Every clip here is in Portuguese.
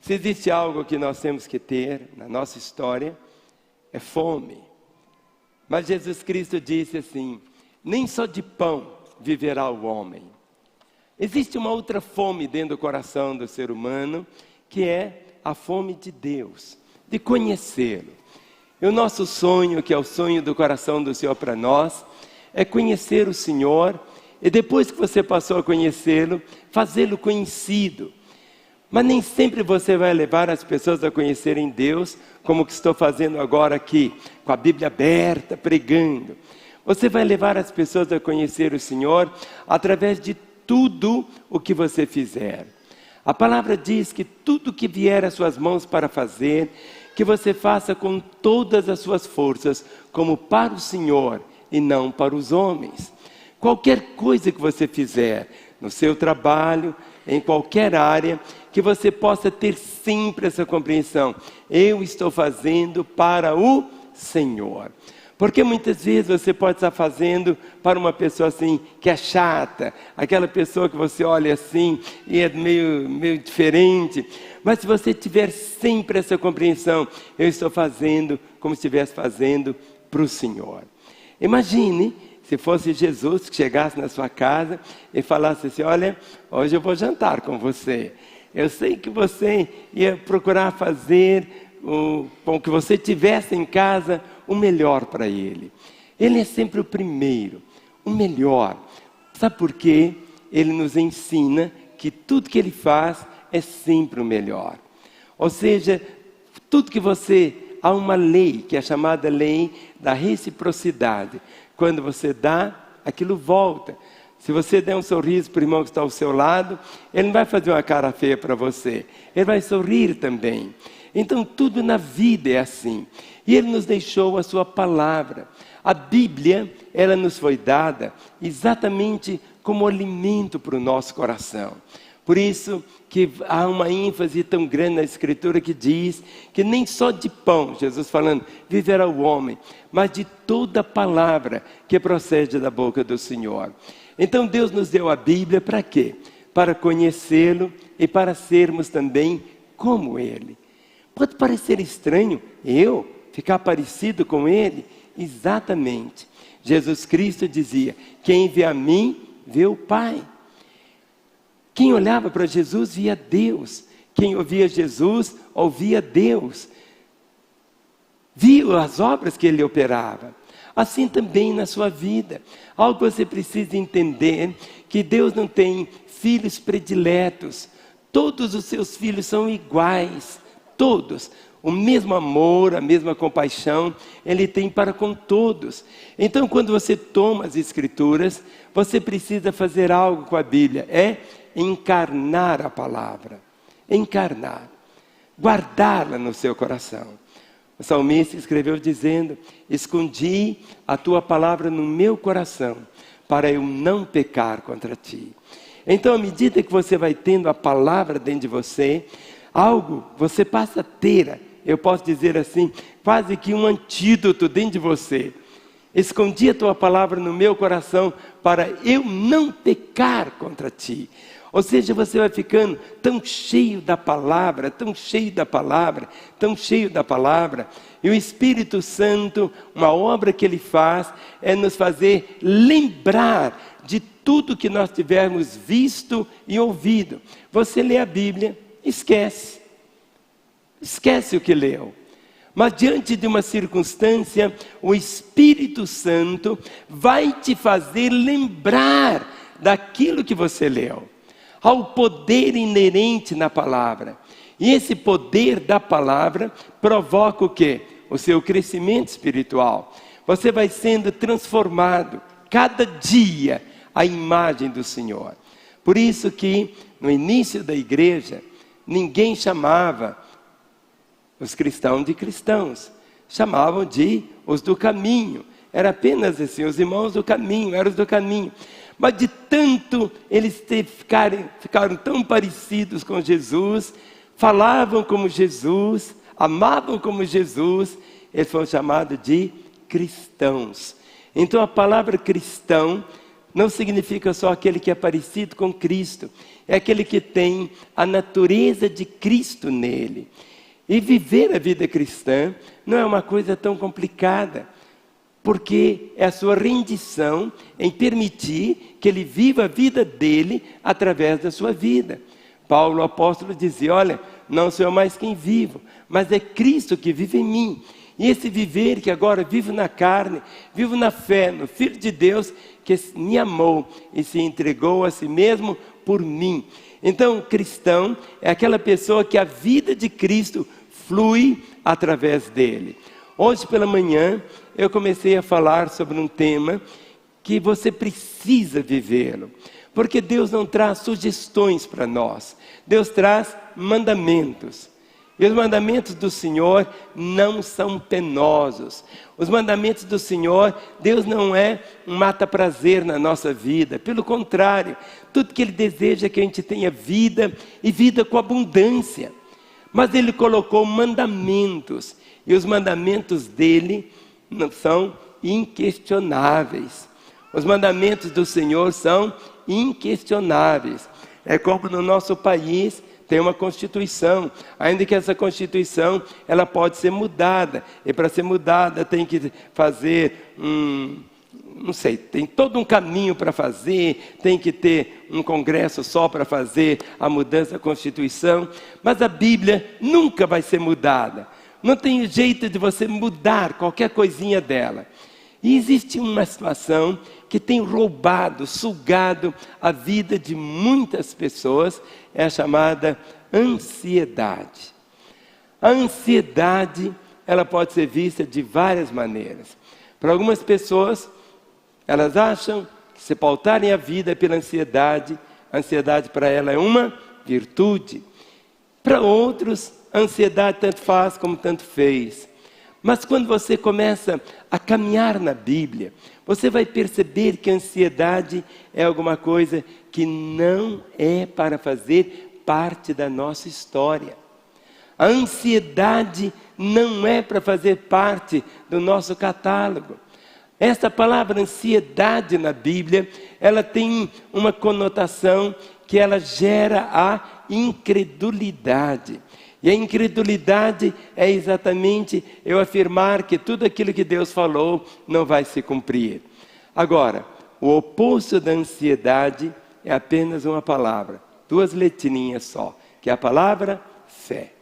Se existe algo que nós temos que ter na nossa história, é fome. Mas Jesus Cristo disse assim: nem só de pão viverá o homem. Existe uma outra fome dentro do coração do ser humano, que é a fome de Deus, de conhecê-lo. E o nosso sonho, que é o sonho do coração do Senhor para nós, é conhecer o Senhor, e depois que você passou a conhecê-lo, fazê-lo conhecido. Mas nem sempre você vai levar as pessoas a conhecerem Deus, como que estou fazendo agora aqui, com a Bíblia aberta, pregando. Você vai levar as pessoas a conhecer o Senhor através de tudo o que você fizer. A palavra diz que tudo que vier às suas mãos para fazer, que você faça com todas as suas forças, como para o Senhor e não para os homens. Qualquer coisa que você fizer, no seu trabalho, em qualquer área, que você possa ter sempre essa compreensão: eu estou fazendo para o Senhor. Porque muitas vezes você pode estar fazendo para uma pessoa assim, que é chata, aquela pessoa que você olha assim e é meio diferente. Mas se você tiver sempre essa compreensão: eu estou fazendo como se estivesse fazendo para o Senhor. Imagine se fosse Jesus que chegasse na sua casa e falasse assim: olha, hoje eu vou jantar com você. Eu sei que você ia procurar fazer com o que você tivesse em casa o melhor para Ele. Ele é sempre o primeiro, o melhor. Sabe por quê? Ele nos ensina que tudo que Ele faz é sempre o melhor. Ou seja, tudo que há uma lei, que é chamada lei da reciprocidade. Quando você dá, aquilo volta. Se você der um sorriso para o irmão que está ao seu lado, ele não vai fazer uma cara feia para você. Ele vai sorrir também. Então tudo na vida é assim. E Ele nos deixou a sua palavra. A Bíblia, ela nos foi dada exatamente como alimento para o nosso coração. Por isso que há uma ênfase tão grande na Escritura que diz que nem só de pão, Jesus falando, viverá o homem, mas de toda palavra que procede da boca do Senhor. Então Deus nos deu a Bíblia para quê? Para conhecê-lo e para sermos também como Ele. Pode parecer estranho eu ficar parecido com Ele? Exatamente. Jesus Cristo dizia: quem vê a mim, vê o Pai. Quem olhava para Jesus, via Deus. Quem ouvia Jesus, ouvia Deus. Viu as obras que Ele operava. Assim também na sua vida. Algo que você precisa entender, que Deus não tem filhos prediletos. Todos os seus filhos são iguais. Todos. O mesmo amor, a mesma compaixão, Ele tem para com todos. Então, quando você toma as Escrituras, você precisa fazer algo com a Bíblia. É encarnar a palavra. Encarnar. Guardá-la no seu coração. O salmista escreveu dizendo: escondi a tua palavra no meu coração, para eu não pecar contra ti. Então, à medida que você vai tendo a palavra dentro de você, algo você passa a ter, eu posso dizer assim, quase que um antídoto dentro de você. Escondi a tua palavra no meu coração, para eu não pecar contra ti. Ou seja, você vai ficando tão cheio da palavra, tão cheio da palavra, tão cheio da palavra. E o Espírito Santo, uma obra que Ele faz, é nos fazer lembrar de tudo que nós tivermos visto e ouvido. Você lê a Bíblia, esquece. Esquece o que leu. Mas diante de uma circunstância, o Espírito Santo vai te fazer lembrar daquilo que você leu. Há o poder inerente na palavra. E esse poder da palavra provoca o quê? O seu crescimento espiritual. Você vai sendo transformado cada dia à imagem do Senhor. Por isso que no início da igreja, ninguém chamava os cristãos de cristãos. Chamavam de os do caminho. Era apenas assim, os irmãos do caminho, eram os do caminho. Mas de tanto eles ficaram tão parecidos com Jesus, falavam como Jesus, amavam como Jesus, eles foram chamados de cristãos. Então a palavra cristão não significa só aquele que é parecido com Cristo. É aquele que tem a natureza de Cristo nele. E viver a vida cristã não é uma coisa tão complicada, porque é a sua rendição em permitir que Ele viva a vida dele através da sua vida. Paulo, o apóstolo, dizia: olha, não sou eu mais quem vivo, mas é Cristo que vive em mim. E esse viver que agora vivo na carne, vivo na fé, no Filho de Deus, que me amou e se entregou a si mesmo por mim. Então, o cristão é aquela pessoa que a vida de Cristo flui através dele. Hoje pela manhã, eu comecei a falar sobre um tema que você precisa vivê-lo. Porque Deus não traz sugestões para nós. Deus traz mandamentos. E os mandamentos do Senhor não são penosos. Os mandamentos do Senhor, Deus não é um mata-prazer na nossa vida. Pelo contrário, tudo que Ele deseja é que a gente tenha vida e vida com abundância. Mas Ele colocou mandamentos. E os mandamentos dEle não são inquestionáveis. Os mandamentos do Senhor são inquestionáveis. É como no nosso país tem uma Constituição, ainda que essa Constituição ela pode ser mudada, e para ser mudada tem que fazer não sei, tem todo um caminho para fazer, tem que ter um congresso só para fazer a mudança da Constituição, mas a Bíblia nunca vai ser mudada, não tem jeito de você mudar qualquer coisinha dela. E existe uma situação que tem roubado, sugado a vida de muitas pessoas, é a chamada ansiedade. A ansiedade, ela pode ser vista de várias maneiras. Para algumas pessoas, elas acham que se pautarem a vida pela ansiedade, a ansiedade para ela é uma virtude. Para outros, a ansiedade tanto faz como tanto fez. Mas quando você começa a caminhar na Bíblia, você vai perceber que a ansiedade é alguma coisa que não é para fazer parte da nossa história. A ansiedade não é para fazer parte do nosso catálogo. Essa palavra ansiedade na Bíblia, ela tem uma conotação que ela gera a incredulidade. E a incredulidade é exatamente eu afirmar que tudo aquilo que Deus falou não vai se cumprir. Agora, o oposto da ansiedade é apenas uma palavra, 2 letrinhas só, que é a palavra fé.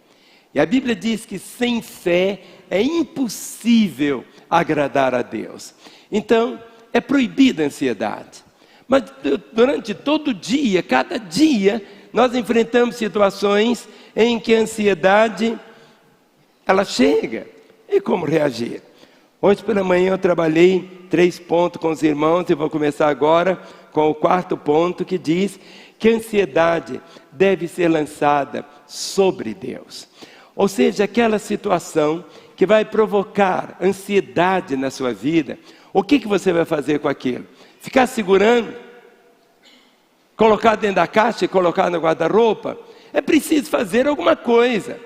E a Bíblia diz que sem fé é impossível agradar a Deus. Então, é proibida a ansiedade. Mas durante todo o dia, cada dia, nós enfrentamos situações em que a ansiedade, ela chega. E como reagir? Hoje pela manhã eu trabalhei 3 pontos com os irmãos e vou começar agora com o 4º ponto que diz que a ansiedade deve ser lançada sobre Deus. Ou seja, aquela situação que vai provocar ansiedade na sua vida, o que você vai fazer com aquilo? Ficar segurando? Colocar dentro da caixa e colocar no guarda-roupa? É preciso fazer alguma coisa.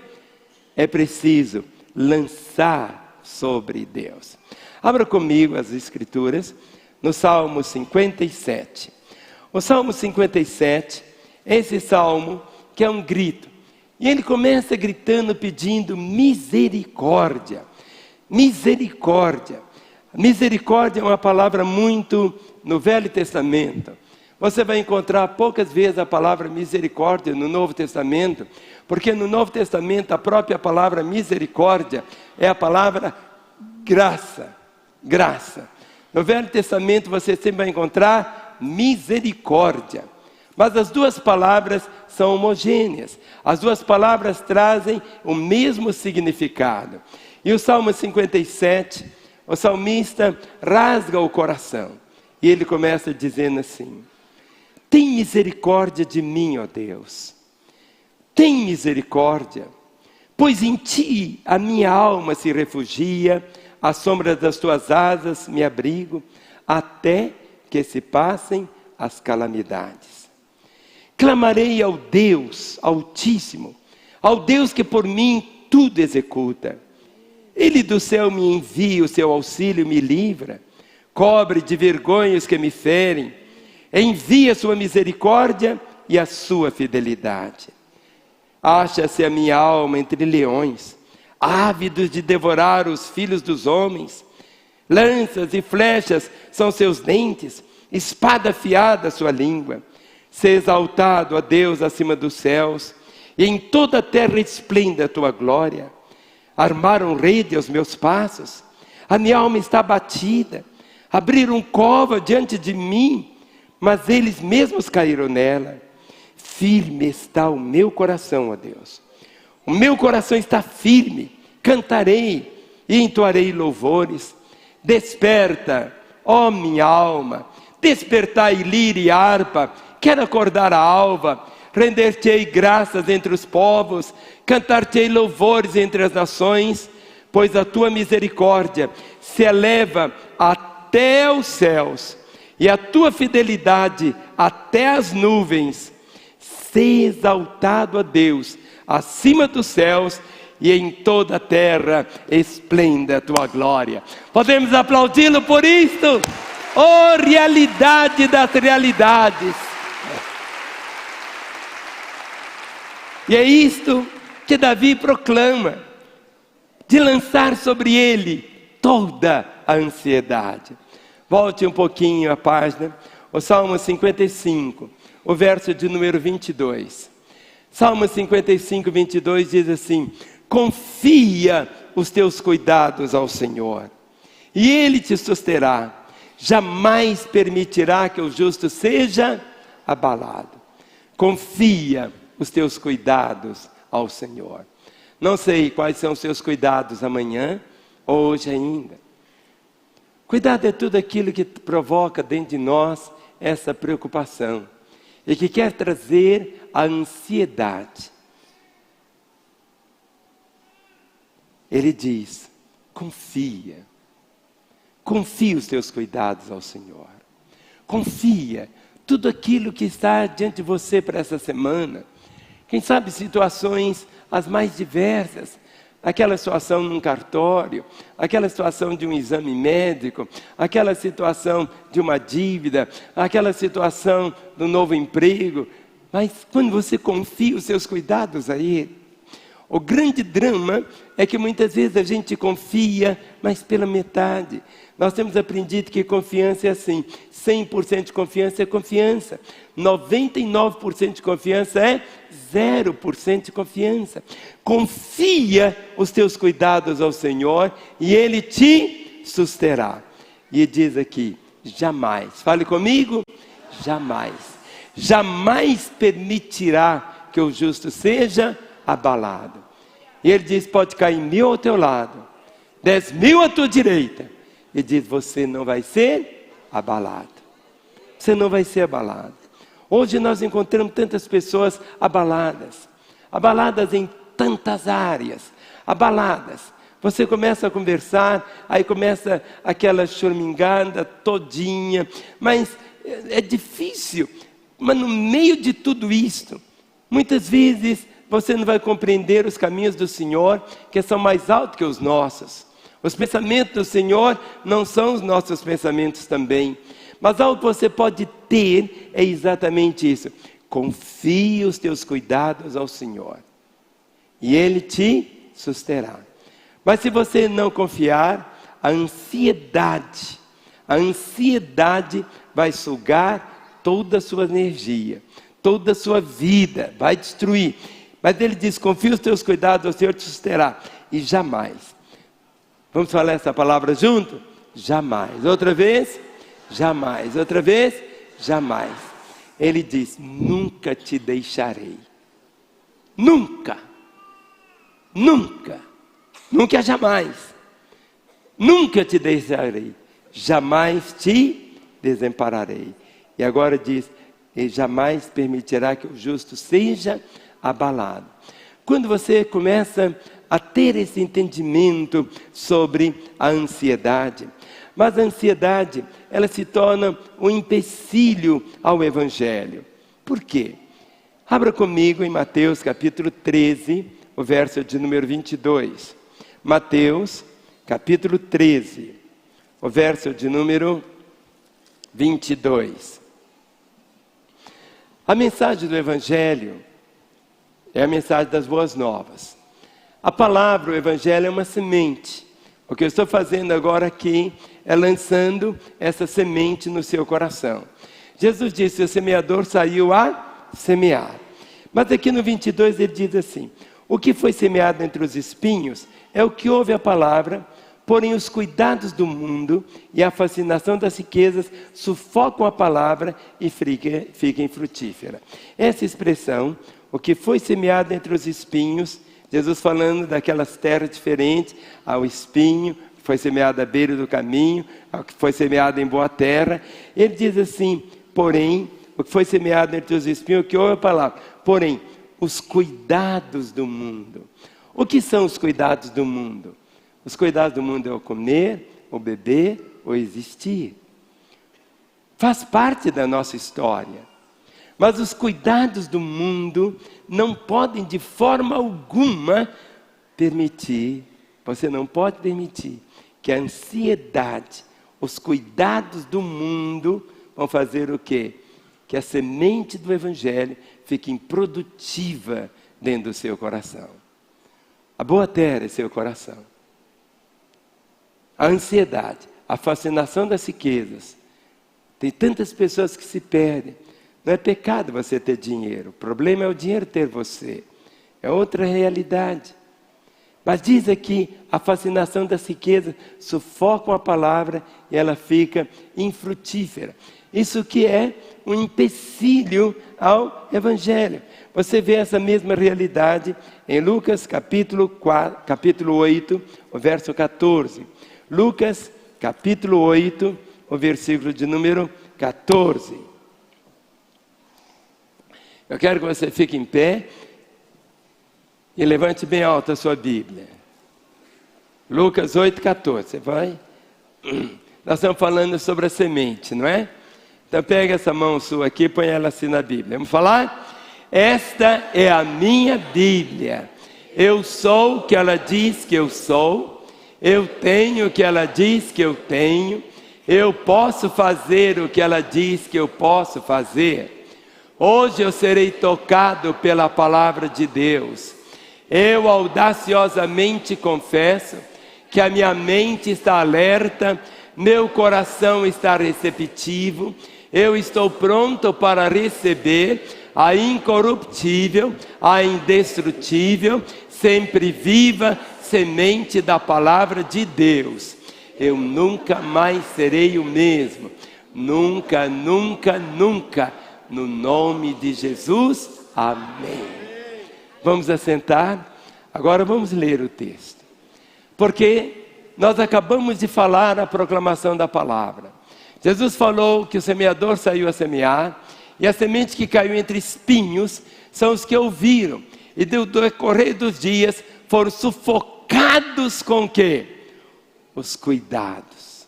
É preciso lançar sobre Deus. Abra comigo as Escrituras no Salmo 57. O Salmo 57 é esse salmo que é um grito. E ele começa gritando, pedindo misericórdia. Misericórdia. Misericórdia é uma palavra muito no Velho Testamento. Você vai encontrar poucas vezes a palavra misericórdia no Novo Testamento, porque no Novo Testamento a própria palavra misericórdia é a palavra graça. Graça. No Velho Testamento você sempre vai encontrar misericórdia. Mas as duas palavras são homogêneas. As duas palavras trazem o mesmo significado. E o Salmo 57, o salmista rasga o coração. E ele começa dizendo assim: tem misericórdia de mim, ó Deus. Tem misericórdia, pois em ti a minha alma se refugia, à sombra das tuas asas me abrigo, até que se passem as calamidades. Clamarei ao Deus Altíssimo, ao Deus que por mim tudo executa. Ele do céu me envia, o seu auxílio me livra, cobre de vergonha os que me ferem, Envia a sua misericórdia e a sua fidelidade. Acha-se a minha alma entre leões, ávidos de devorar os filhos dos homens. Lanças e flechas são seus dentes, espada afiada a sua língua. Seja exaltado, ó Deus, acima dos céus, e em toda a terra esplenda a tua glória. Armaram rede aos meus passos, a minha alma está abatida. Abriram cova diante de mim, mas eles mesmos caíram nela. Firme está o meu coração, ó Deus. O meu coração está firme, cantarei e entoarei louvores. Desperta, ó minha alma, despertai lira e harpa, quero acordar a alva, render-te-ei graças entre os povos, cantar-te-ei louvores entre as nações, pois a tua misericórdia se eleva até os céus, e a tua fidelidade até as nuvens. Seja exaltado a Deus acima dos céus, e em toda a terra esplenda a tua glória. Podemos aplaudi-lo por isto? Oh, realidade das realidades! E é isto que Davi proclama, de lançar sobre ele toda a ansiedade. Volte um pouquinho a página, o Salmo 55, o verso de número 22. Salmo 55, 22 diz assim: confia os teus cuidados ao Senhor, e Ele te susterá. Jamais permitirá que o justo seja abalado. Confia os teus cuidados ao Senhor. Não sei quais são os seus cuidados amanhã, hoje ainda. Cuidado é tudo aquilo que provoca dentro de nós essa preocupação e que quer trazer a ansiedade. Ele diz: confia os teus cuidados ao Senhor. Confia tudo aquilo que está diante de você para essa semana. Quem sabe situações as mais diversas, aquela situação num cartório, aquela situação de um exame médico, aquela situação de uma dívida, aquela situação do novo emprego. Mas quando você confia os seus cuidados a Ele, o grande drama é que muitas vezes a gente confia, mas pela metade. Nós temos aprendido que confiança é assim: 100% de confiança é confiança, 99% de confiança é 0% de confiança. Confia os teus cuidados ao Senhor e Ele te susterá. E diz aqui: jamais, fale comigo, jamais permitirá que o justo seja abalado. E Ele diz: pode cair 1000 ao teu lado, 10.000 à tua direita. E diz: você não vai ser abalado. Você não vai ser abalado. Hoje nós encontramos tantas pessoas abaladas em tantas áreas, abaladas. Você começa a conversar, aí começa aquela choramingada todinha, mas é difícil. Mas no meio de tudo isto, muitas vezes você não vai compreender os caminhos do Senhor, que são mais altos que os nossos. Os pensamentos do Senhor não são os nossos pensamentos também. Mas algo que você pode ter é exatamente isso: confie os teus cuidados ao Senhor, e Ele te susterá. Mas se você não confiar, a ansiedade vai sugar toda a sua energia, toda a sua vida, vai destruir. Mas Ele diz: confia os teus cuidados ao Senhor, te susterá. E jamais. Vamos falar essa palavra junto? Jamais. Outra vez? Jamais. Outra vez? Jamais. Ele diz: nunca te deixarei. Nunca. Nunca. Nunca, jamais. Nunca te deixarei. Jamais te desampararei. E agora diz: e jamais permitirá que o justo seja abalado. Quando você começa a ter esse entendimento sobre a ansiedade, mas a ansiedade, ela se torna um empecilho ao Evangelho. Por quê? Abra comigo em Mateus capítulo 13, o verso de número 22. Mateus capítulo 13, o verso de número 22. A mensagem do Evangelho é a mensagem das boas novas. A palavra, o Evangelho, é uma semente. O que eu estou fazendo agora aqui é lançando essa semente no seu coração. Jesus disse: o semeador saiu a semear. Mas aqui no 22 ele diz assim: o que foi semeado entre os espinhos é o que ouve a palavra, porém os cuidados do mundo e a fascinação das riquezas sufocam a palavra e fica infrutífera. Essa expressão, o que foi semeado entre os espinhos, Jesus falando daquelas terras diferentes, ao espinho, que foi semeado à beira do caminho, ao que foi semeado em boa terra. Ele diz assim: porém, o que foi semeado entre os espinhos, o que ouve a palavra, porém, os cuidados do mundo. O que são os cuidados do mundo? Os cuidados do mundo é o comer, o beber, o existir. Faz parte da nossa história. Mas os cuidados do mundo não podem de forma alguma permitir, você não pode permitir que a ansiedade, os cuidados do mundo vão fazer o quê? Que a semente do Evangelho fique improdutiva dentro do seu coração. A boa terra é seu coração. A ansiedade, a fascinação das riquezas. Tem tantas pessoas que se perdem. Não é pecado você ter dinheiro. O problema é o dinheiro ter você. É outra realidade. Mas diz aqui, a fascinação das riquezas sufoca a palavra e ela fica infrutífera. Isso que é um empecilho ao Evangelho. Você vê essa mesma realidade em Lucas capítulo 8, o verso 14. Lucas capítulo 8, o versículo de número 14. Eu quero que você fique em pé e levante bem alto a sua Bíblia. Lucas 8,14. Você vai? Nós estamos falando sobre a semente, não é? Então pega essa mão sua aqui e põe ela assim na Bíblia. Vamos falar? Esta é a minha Bíblia. Eu sou o que ela diz que eu sou. Eu tenho o que ela diz que eu tenho. Eu posso fazer o que ela diz que eu posso fazer. Hoje eu serei tocado pela palavra de Deus. Eu audaciosamente confesso que a minha mente está alerta, meu coração está receptivo, eu estou pronto para receber a incorruptível, a indestrutível, sempre viva semente da palavra de Deus. Eu nunca mais serei o mesmo. Nunca, nunca, nunca. No nome de Jesus, amém. Vamos assentar. Agora vamos ler o texto. Porque nós acabamos de falar a proclamação da palavra. Jesus falou que o semeador saiu a semear. E a semente que caiu entre espinhos são os que ouviram. E do decorrer dos dias foram sufocados com o quê? Os cuidados,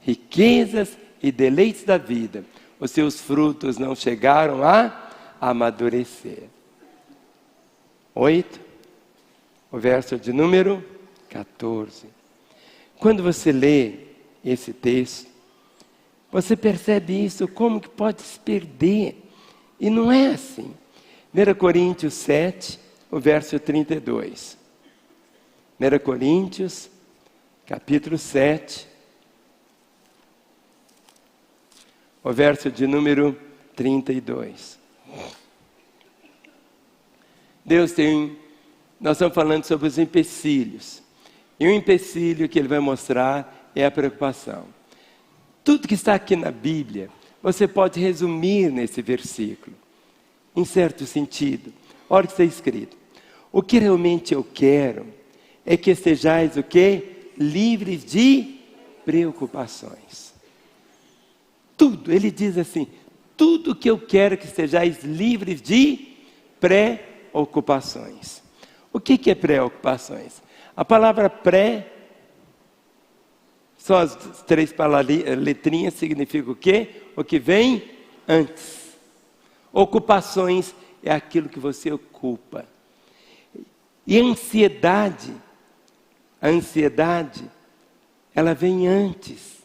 riquezas e deleites da vida. Os seus frutos não chegaram a amadurecer. 8, o verso de número 14. Quando você lê esse texto, você percebe isso, como que pode se perder? E não é assim. 1 Coríntios 7, o verso 32. 1 Coríntios, capítulo 7, o verso de número 32. Nós estamos falando sobre os empecilhos. E o empecilho que ele vai mostrar é a preocupação. Tudo que está aqui na Bíblia, você pode resumir nesse versículo. Em certo sentido. Olha o que está escrito. O que realmente eu quero é que estejais o quê? Livres de preocupações. Tudo, ele diz assim, tudo que eu quero que estejais livres de preocupações. O que é preocupações? A palavra pré, só as 3 letrinhas significa o quê? O que vem antes. Ocupações é aquilo que você ocupa. E a ansiedade, ela vem antes.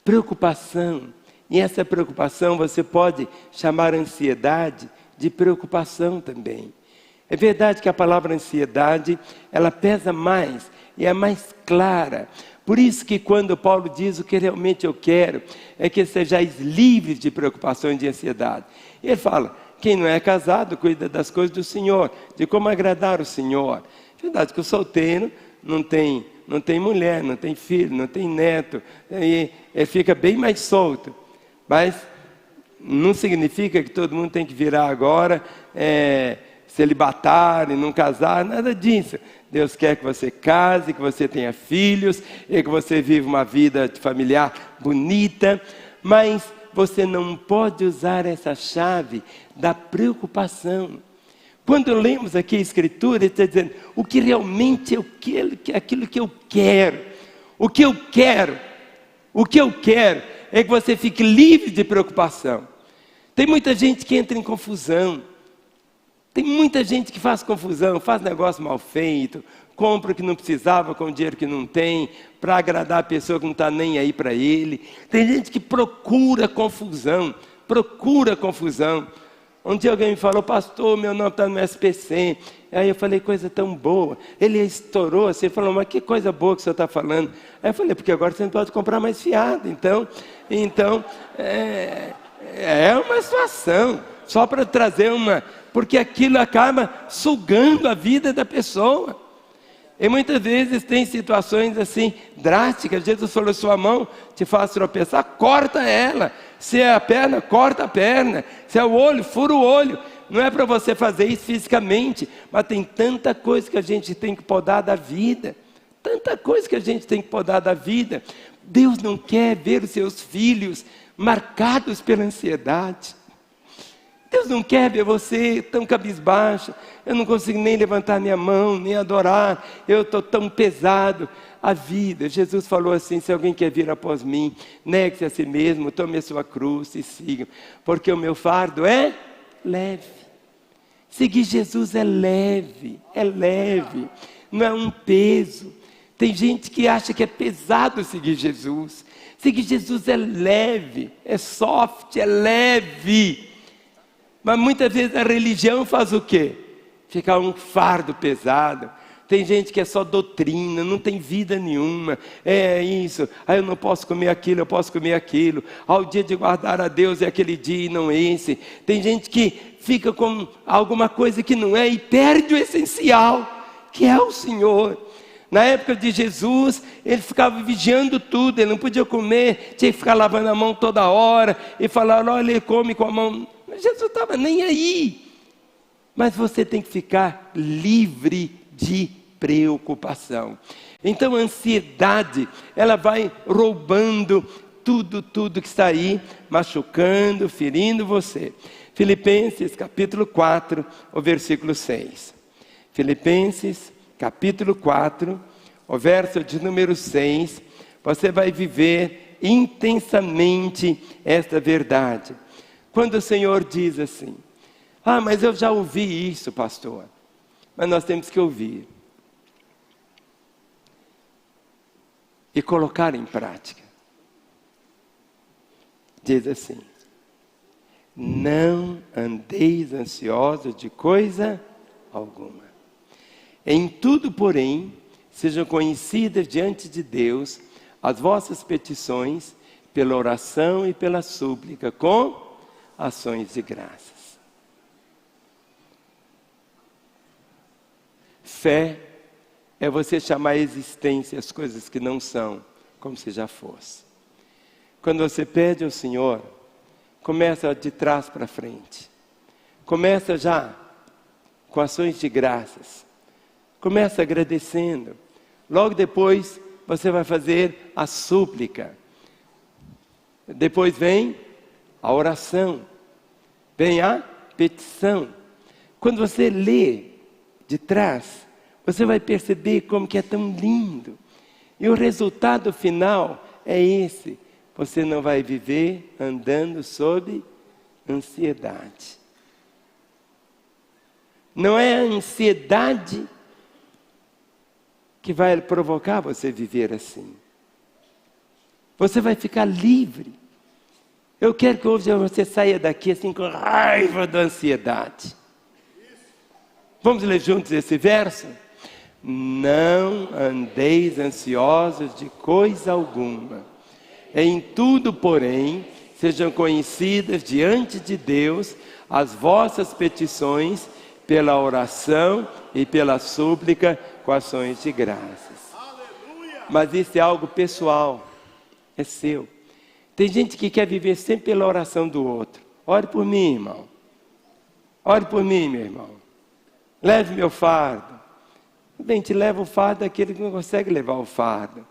Preocupação E essa preocupação você pode chamar ansiedade de preocupação também. É verdade que a palavra ansiedade, ela pesa mais e é mais clara. Por isso que quando Paulo diz o que realmente eu quero, é que sejais livres de preocupação e de ansiedade. E ele fala, quem não é casado cuida das coisas do Senhor, de como agradar o Senhor. É verdade que o solteiro não tem mulher, não tem filho, não tem neto, e ele fica bem mais solto. Mas não significa que todo mundo tem que virar agora celibatário, não casar, nada disso. Deus quer que você case, que você tenha filhos, e que você viva uma vida familiar bonita, mas você não pode usar essa chave da preocupação. Quando lemos aqui a Escritura, ele está dizendo, o que realmente eu quero, aquilo que eu quero, o que eu quero é que você fique livre de preocupação. Tem muita gente que entra em confusão, tem muita gente que faz confusão, faz negócio mal feito, compra o que não precisava com o dinheiro que não tem, para agradar a pessoa que não está nem aí para ele. Tem gente que procura confusão. Um dia alguém me falou, pastor, meu nome está no SPC. Aí eu falei, coisa tão boa. Ele estourou assim, falou, mas que coisa boa que o senhor está falando. Aí eu falei, porque agora você não pode comprar mais fiado. Então é uma situação, só para trazer porque aquilo acaba sugando a vida da pessoa. E muitas vezes tem situações assim, drásticas. Jesus falou, sua mão te faz tropeçar, corta ela. Se é a perna, corta a perna. Se é o olho, fura o olho. Não é para você fazer isso fisicamente, mas tem tanta coisa que a gente tem que podar da vida. Deus não quer ver os seus filhos marcados pela ansiedade. Deus não quer ver você tão cabisbaixo. Eu não consigo nem levantar minha mão, nem adorar. Eu estou tão pesado. A vida, Jesus falou assim, se alguém quer vir após mim, negue-se a si mesmo, tome a sua cruz e siga. Porque o meu fardo é leve. Seguir Jesus é leve. Não é um peso. Tem gente que acha que é pesado seguir Jesus. Seguir Jesus é leve, é soft, é leve. Mas muitas vezes a religião faz o quê? Fica um fardo pesado. Tem gente que é só doutrina, não tem vida nenhuma. É isso, eu não posso comer aquilo, eu posso comer aquilo. O dia de guardar a Deus é aquele dia e não esse. Tem gente que fica com alguma coisa que não é e perde o essencial, que é o Senhor. Na época de Jesus, ele ficava vigiando tudo, ele não podia comer, tinha que ficar lavando a mão toda hora, e falar, olha, ele come com a mão. Jesus estava nem aí. Mas você tem que ficar livre de preocupação. Então a ansiedade, ela vai roubando tudo que está aí, machucando, ferindo você. Filipenses capítulo 4, o versículo 6. Filipenses capítulo 4, o verso de número 6, você vai viver intensamente esta verdade. Quando o Senhor diz assim, mas eu já ouvi isso, pastor. Mas nós temos que ouvir e colocar em prática. Diz assim, não andeis ansiosos de coisa alguma. Em tudo, porém, sejam conhecidas diante de Deus as vossas petições, pela oração e pela súplica, com ações de graças. Fé é você chamar a existência as coisas que não são, como se já fosse. Quando você pede ao Senhor, começa de trás para frente. Começa já com ações de graças. Começa agradecendo. Logo depois, você vai fazer a súplica. Depois vem a oração. Vem a petição. Quando você lê de trás, você vai perceber como que é tão lindo. E o resultado final é esse. Você não vai viver andando sob ansiedade. Não é a ansiedade que vai provocar você viver assim. Você vai ficar livre. Eu quero que hoje você saia daqui assim com raiva da ansiedade. Vamos ler juntos esse verso? Não andeis ansiosos de coisa alguma. Em tudo, porém, sejam conhecidas diante de Deus as vossas petições pela oração e pela súplica com ações de graças. Mas isso é algo pessoal, é seu. Tem gente que quer viver sempre pela oração do outro. Ore por mim, irmão. Ore por mim, meu irmão. Leve meu fardo. Bem, te leva o fardo daquele que não consegue levar o fardo.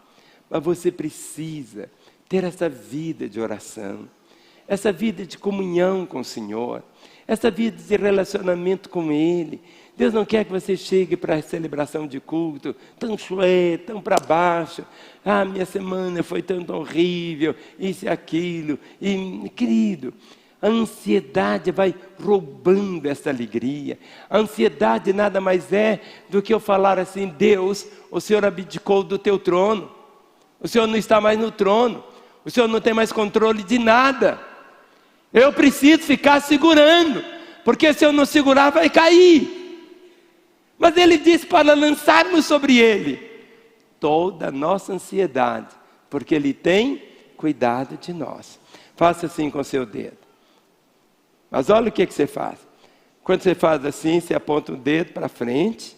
Mas você precisa ter essa vida de oração, essa vida de comunhão com o Senhor, essa vida de relacionamento com Ele. Deus não quer que você chegue para a celebração de culto tão chué, tão para baixo. Ah, minha semana foi tanto horrível, isso e aquilo. E, querido, a ansiedade vai roubando essa alegria. A ansiedade nada mais é do que eu falar assim: Deus, o Senhor abdicou do teu trono. O Senhor não está mais no trono. O Senhor não tem mais controle de nada. Eu preciso ficar segurando, porque se eu não segurar vai cair. Mas Ele disse para lançarmos sobre Ele toda a nossa ansiedade, porque Ele tem cuidado de nós. Faça assim com o seu dedo. Mas olha o que você faz. Quando você faz assim, você aponta o dedo para frente.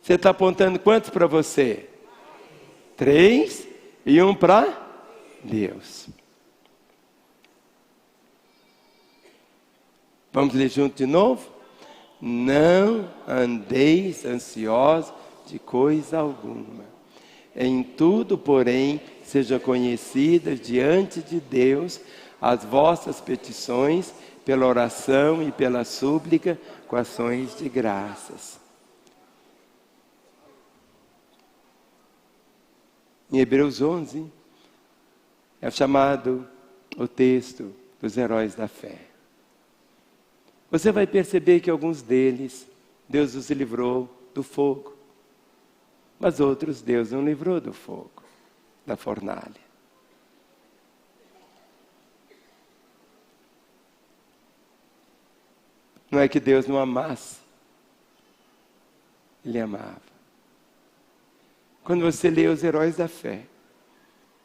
Você está apontando quantos para você? 3 e 1 para Deus. Vamos ler junto de novo? Não andeis ansiosos de coisa alguma. Em tudo, porém, sejam conhecidas diante de Deus as vossas petições pela oração e pela súplica com ações de graças. Em Hebreus 11, é chamado o texto dos heróis da fé. Você vai perceber que alguns deles, Deus os livrou do fogo. Mas outros, Deus não livrou do fogo, da fornalha. Não é que Deus não amasse. Ele amava. Quando você lê os heróis da fé,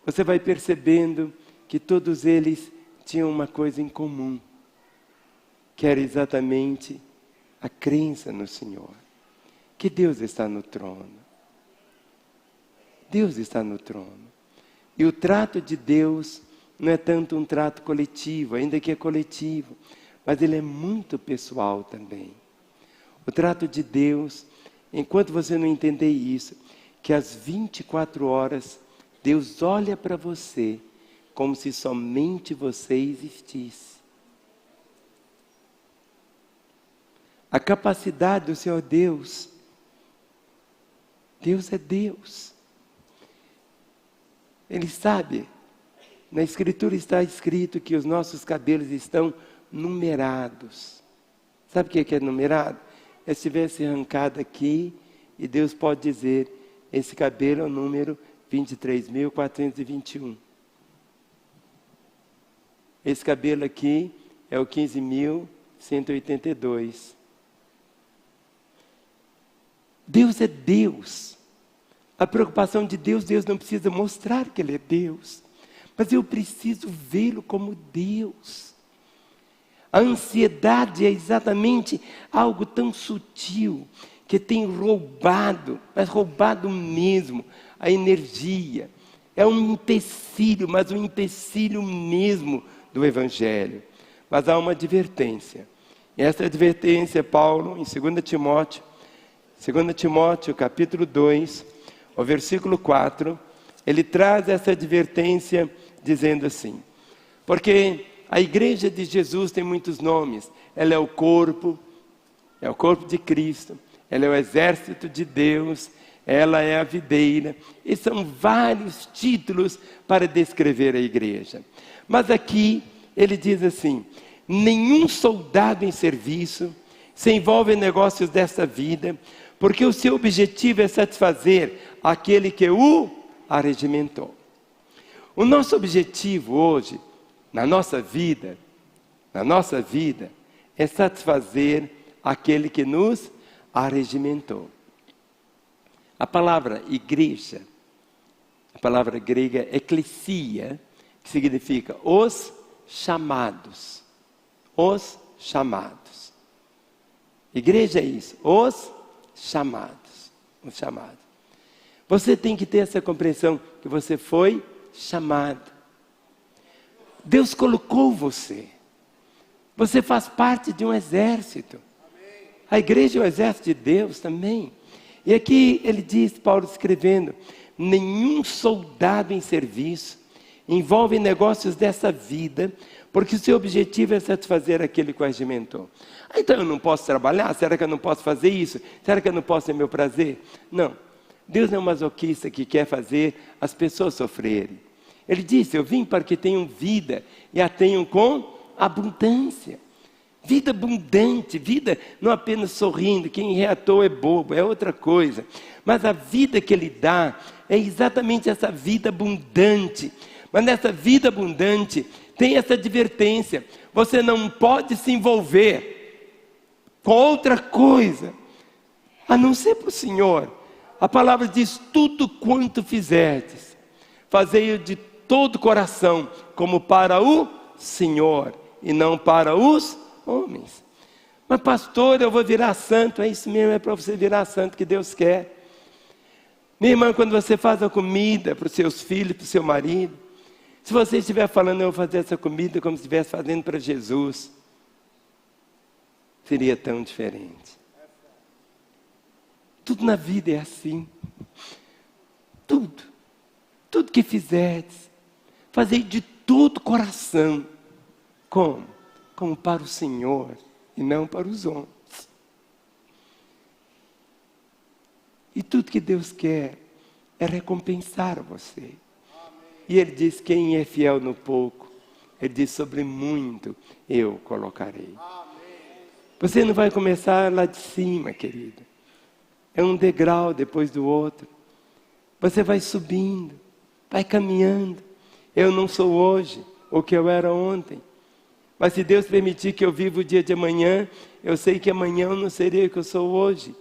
você vai percebendo que todos eles tinham uma coisa em comum, que era exatamente a crença no Senhor, que Deus está no trono. Deus está no trono. E o trato de Deus não é tanto um trato coletivo, ainda que é coletivo, mas ele é muito pessoal também. O trato de Deus, enquanto você não entender isso, que às 24 horas, Deus olha para você como se somente você existisse. A capacidade do Senhor Deus, Deus é Deus. Ele sabe, na Escritura está escrito que os nossos cabelos estão numerados. Sabe o que é numerado? É se tivesse arrancado aqui e Deus pode dizer: esse cabelo é o número 23.421. Esse cabelo aqui é o 15.182. Deus é Deus. A preocupação de Deus, Deus não precisa mostrar que Ele é Deus, mas eu preciso vê-lo como Deus. A ansiedade é exatamente algo tão sutil, que tem roubado, mas roubado mesmo, a energia. É um empecilho, mas um empecilho mesmo do Evangelho. Mas há uma advertência. E essa advertência, Paulo, em 2 Timóteo capítulo 2, o versículo 4, ele traz essa advertência dizendo assim: porque a igreja de Jesus tem muitos nomes. Ela é o corpo de Cristo, ela é o exército de Deus, ela é a videira, e são vários títulos para descrever a igreja. Mas aqui ele diz assim: nenhum soldado em serviço se envolve em negócios desta vida, porque o seu objetivo é satisfazer aquele que o arregimentou. O nosso objetivo hoje na nossa vida, é satisfazer aquele que nos arregimentou. A palavra igreja, a palavra grega eklesia, que significa os chamados. Os chamados. Igreja é isso, os chamados. Os chamados. Você tem que ter essa compreensão que você foi chamado. Deus colocou você. Você faz parte de um exército. A igreja é o exército de Deus também. E aqui ele diz, Paulo escrevendo, nenhum soldado em serviço envolve negócios dessa vida, porque o seu objetivo é satisfazer aquele que o regimentou. Então eu não posso trabalhar? Será que eu não posso fazer isso? Será que eu não posso ter meu prazer? Não. Deus não é um masoquista que quer fazer as pessoas sofrerem. Ele disse, eu vim para que tenham vida e a tenham com abundância. Vida abundante, vida não apenas sorrindo, quem reatou é bobo, é outra coisa. Mas a vida que Ele dá é exatamente essa vida abundante. Mas nessa vida abundante tem essa advertência. Você não pode se envolver com outra coisa, a não ser para o Senhor. A palavra diz, tudo quanto fizerdes, fazei-o de todo o coração, como para o Senhor, e não para os homens. Mas pastor, eu vou virar santo. É isso mesmo, é para você virar santo que Deus quer. Minha irmã, quando você faz a comida para os seus filhos, para o seu marido, se você estiver falando, eu vou fazer essa comida como se estivesse fazendo para Jesus, seria tão diferente. Tudo na vida é assim. Tudo que fizerdes, fazei de todo o coração. Como? Como para o Senhor e não para os homens. E tudo que Deus quer é recompensar você. E Ele diz, quem é fiel no pouco, Ele diz, sobre muito eu colocarei. Você não vai começar lá de cima, querida. É um degrau depois do outro. Você vai subindo, vai caminhando. Eu não sou hoje o que eu era ontem. Mas se Deus permitir que eu viva o dia de amanhã, eu sei que amanhã eu não serei o que eu sou hoje.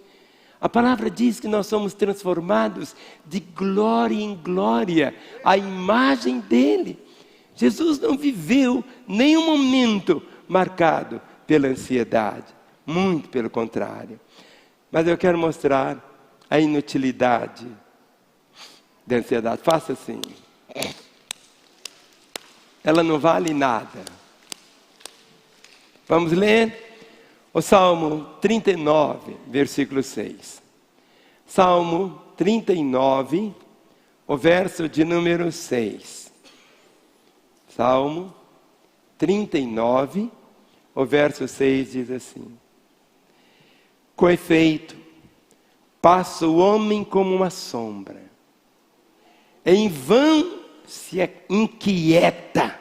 A palavra diz que nós somos transformados de glória em glória, à imagem dEle. Jesus não viveu nenhum momento marcado pela ansiedade. Muito pelo contrário. Mas eu quero mostrar a inutilidade da ansiedade. Faça assim. Ela não vale nada. Vamos ler o Salmo 39, versículo 6. Salmo 39, o verso de número 6. Salmo 39, o verso 6 diz assim. Com efeito, passa o homem como uma sombra. Em vão se inquieta.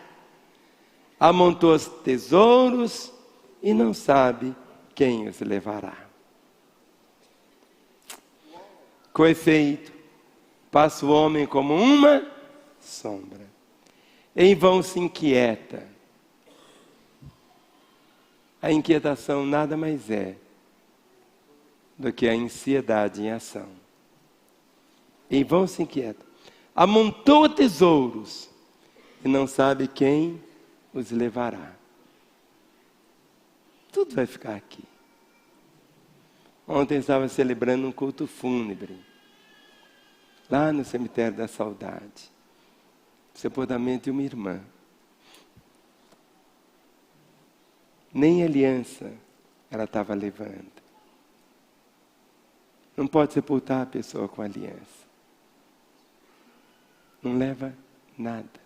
Amontoa os tesouros e não sabe quem os levará. Com efeito, passa o homem como uma sombra. Em vão se inquieta. A inquietação nada mais é do que a ansiedade em ação. Em vão se inquieta. Amontoa tesouros e não sabe quem os levará. Tudo vai ficar aqui. Ontem estava celebrando um culto fúnebre, lá no cemitério da saudade. Sepultamento de uma irmã. Nem aliança ela estava levando. Não pode sepultar a pessoa com aliança. Não leva nada.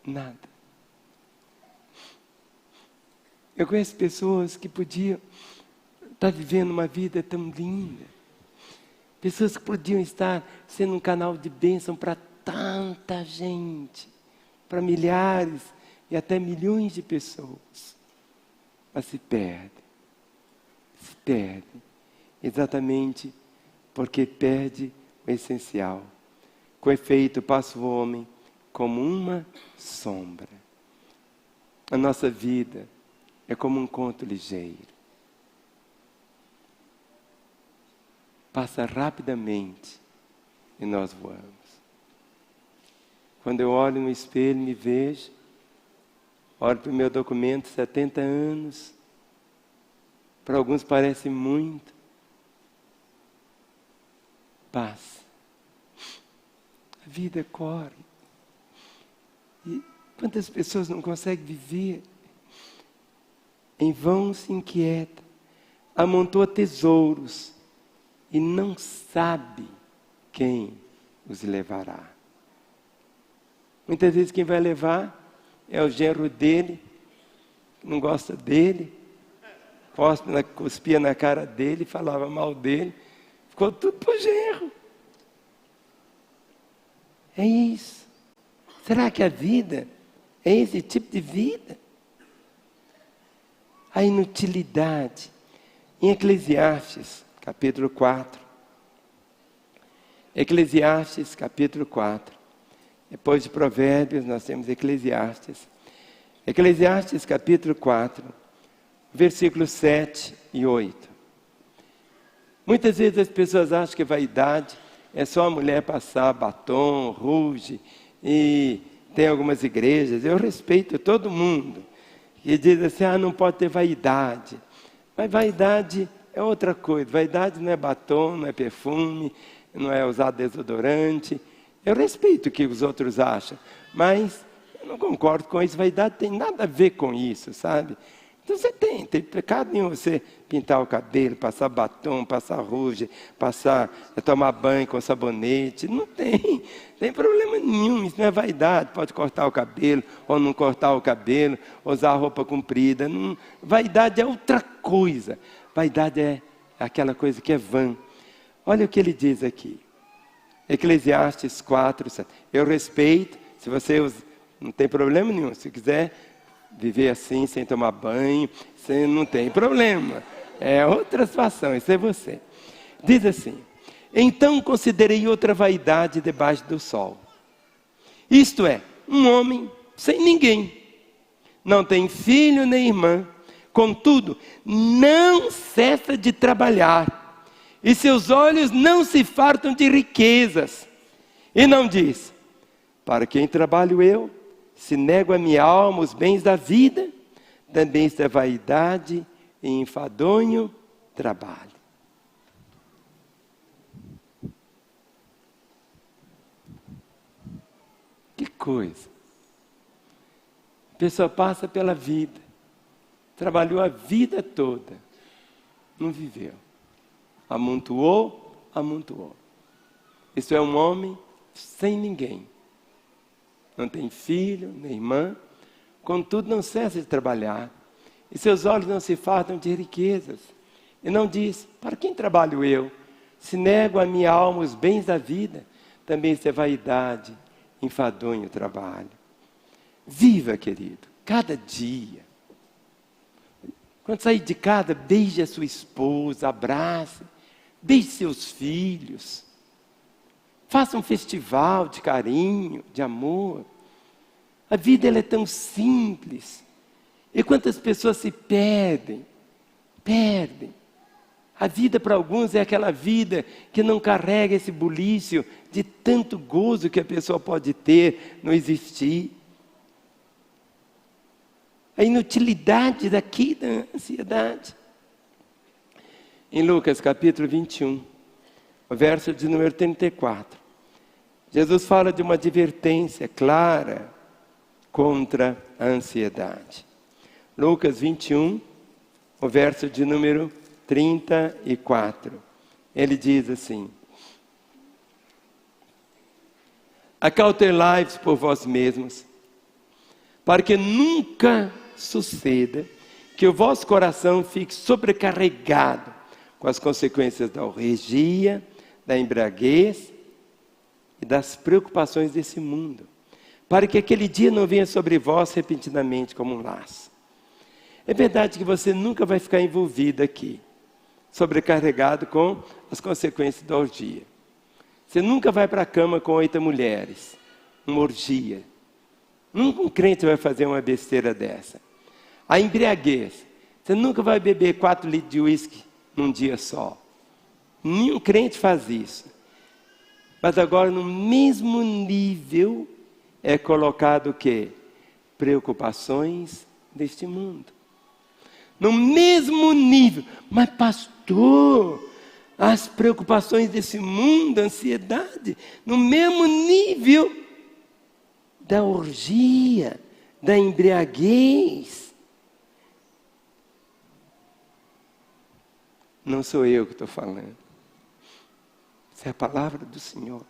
Nada. Eu conheço pessoas que podiam estar vivendo uma vida tão linda. Pessoas que podiam estar sendo um canal de bênção para tanta gente. Para milhares e até milhões de pessoas. Mas se perde. Se perde. Exatamente porque perde o essencial. Com efeito, passa o homem como uma sombra. A nossa vida é como um conto ligeiro. Passa rapidamente e nós voamos. Quando eu olho no espelho e me vejo, olho para o meu documento, 70 anos, para alguns parece muito. Passa. A vida corre. E quantas pessoas não conseguem viver? Em vão se inquieta, amontoa tesouros e não sabe quem os levará. Muitas vezes quem vai levar é o genro dele, não gosta dele, cuspia na cara dele, falava mal dele, ficou tudo pro genro. É isso. Será que a vida é esse tipo de vida? A inutilidade. Em Eclesiastes, capítulo 4. Eclesiastes, capítulo 4. Depois de Provérbios, nós temos Eclesiastes. Eclesiastes, capítulo 4, versículos 7 e 8. Muitas vezes as pessoas acham que vaidade é só a mulher passar batom, rouge, e tem algumas igrejas, eu respeito todo mundo, que diz assim, não pode ter vaidade. Mas vaidade é outra coisa, vaidade não é batom, não é perfume, não é usar desodorante. Eu respeito o que os outros acham, mas eu não concordo com isso, vaidade tem nada a ver com isso, sabe? Então você tem pecado nenhum você pintar o cabelo, passar batom, passar rouge, tomar banho com sabonete, não tem problema nenhum, isso não é vaidade, pode cortar o cabelo ou não cortar o cabelo, usar roupa comprida, vaidade é outra coisa, vaidade é aquela coisa que é vã. Olha o que ele diz aqui, Eclesiastes 4, 7. Eu respeito, se você não tem problema nenhum, se quiser viver assim, sem tomar banho, não tem problema. É outra situação, isso é você. Diz assim, então considerei outra vaidade debaixo do sol. Isto é, um homem sem ninguém, não tem filho nem irmã, contudo, não cessa de trabalhar, e seus olhos não se fartam de riquezas. E não diz, para quem trabalho eu? Se nego a minha alma os bens da vida, também isso é vaidade e enfadonho trabalho. Que coisa. A pessoa passa pela vida, trabalhou a vida toda, não viveu. Amontoou. Isso é um homem sem ninguém. Não tem filho, nem irmã, contudo não cessa de trabalhar, e seus olhos não se fartam de riquezas. E não diz, para quem trabalho eu? Se nego a minha alma os bens da vida, também isso é vaidade, enfadonho trabalho. Viva, querido, cada dia. Quando sair de casa, beije a sua esposa, abrace, beije seus filhos. Faça um festival de carinho, de amor. A vida ela é tão simples. E quantas pessoas se perdem. A vida para alguns é aquela vida que não carrega esse bulício de tanto gozo que a pessoa pode ter no existir. A inutilidade daqui da ansiedade. Em Lucas capítulo 21, o verso de número 34. Jesus fala de uma advertência clara contra a ansiedade. Lucas 21, o verso de número 34. Ele diz assim: acautelai-vos por vós mesmos, para que nunca suceda que o vosso coração fique sobrecarregado com as consequências da orgia, da embriaguez e das preocupações desse mundo, para que aquele dia não venha sobre vós repentinamente como um laço. É verdade que você nunca vai ficar envolvido aqui, sobrecarregado com as consequências da orgia. Você nunca vai para a cama com 8 mulheres, uma orgia. Nunca um crente vai fazer uma besteira dessa. A embriaguez. Você nunca vai beber 4 litros de uísque num dia só. Nenhum crente faz isso. Mas agora, no mesmo nível, é colocado o quê? Preocupações deste mundo. No mesmo nível. Mas pastor, as preocupações desse mundo, a ansiedade, no mesmo nível da orgia, da embriaguez. Não sou eu que estou falando. Isso é a palavra do Senhor.